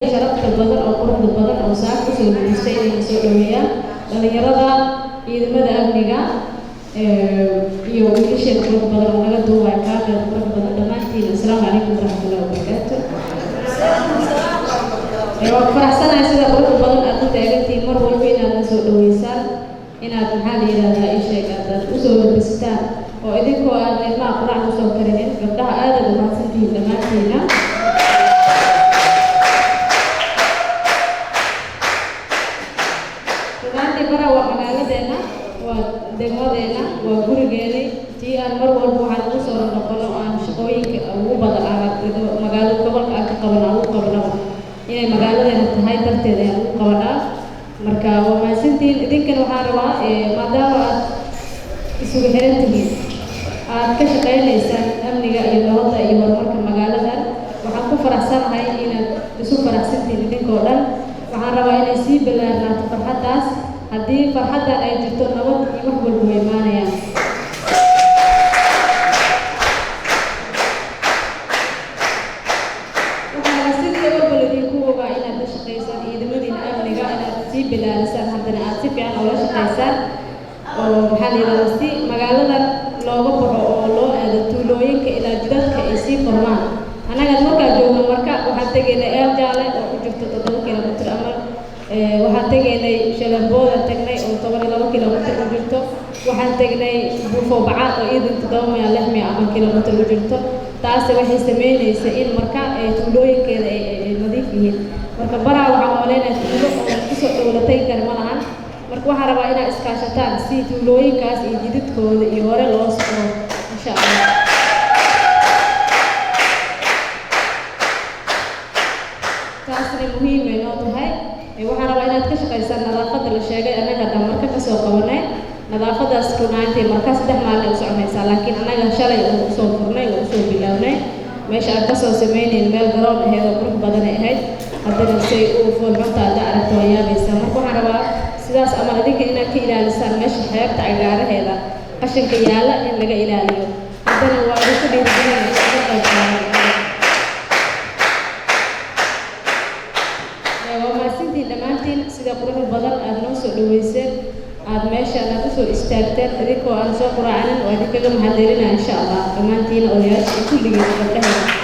شرفت البدن أو قرب البدن أو ساعة كسر المستوى السعودية لأن يرضى إذا ماذا أبنيها يوم يشيل قرب البدن ولا دوا كافر قرب البدن دمانتي السلام عليكم ورحمة الله وبركاته. فرح سنة سيدا قرب البدن أكو تأجتي مرة فينا السعودية إن هذا الحال إلى هذا الشيء هذا أسوأ البستان وإذا كوا أنا ما قرأت أسوأ كريم قبلها هذا دمانتي دمانتينا. degmadeena waa gurigeena tii aan mar walba waxaan ugu soo noqono aan shaqooyinka ugu badan aan magaalada gobolka aan ka qabano inay magaaladeena tahay darteeda aan ugu qabanaa marka waa maasintiin idinkana waxaan rabaa maadaama aad isugu xiran tihiin aad ka shaqaynaysaan amniga iyo nabadda iyo horumarka magaaladan waxaan ku faraxsanahay inaad isu faraxsantiin idinkoo dhan waxaan rabaa inay sii bilaarnaato farxaddaas haddii farxaddan ay jirto nabad iyo wax walba way imaanayaan waxaana sidii walba idinku ogaa inaad la shaqaysaan ciidamadiina amniga inaad sii bilaarisaan haddana aad si fiican oola shaqaysaan oo maxaa la yidhahdaa si magaaladan looga baxo oo loo aado tuulooyinka ilaa jidadka ay sii furmaan annaga markaa joogno marka waxaan tegaynay eel jaale oo ku jirto 7 kilomitir ama waxaan tegaynay Shalambood tagnay oo 12 kilomitir u jirto waxaan tegnay Buufo Bacaad oo idin 700 kilomitir u jirto taas waxay sameynaysaa in marka tuulooyinkeeda ay nadiif yihiin marka baraa waxaan maleynaa tuulo oo ku soo dawlatay kar ma lahan marka waxaan rabaa inaad iskaashataan si tuulooyinkaas iyo jidadkooda iyo hore loo socdo insha Allah taasna muhiim ay noo tahay waxaan rabaa inaad ka shaqaysaan nadaafadda la sheegay anaga dhan marka ka soo qabanay nadaafadaas runaantii marka 3 maalin u soconaysa laakiin anaga shalay oo soo furnay oo soo bilawnay meesha aan ka soo sameeyay meel garoon ahayd oo qurux badan ahayd haddana say uu foolxunta aad aragto ayaabaysa marka waxaan rabaa sidaas ama adinka inaad ka ilaalisaan meesha xeebta agaaraheeda qashinka yaala in laga ilaaliyo haddana waa isku dhiirigelin dhammaantiin sida quruxda badan aad noo soo dhaweyseen aad meesha aad u soo istaagteen adinkoo aan soo quraacanin oo idinkaga mahadcelinaa insha Allah dhammaantiin odayaasha kulligeed gabdhaha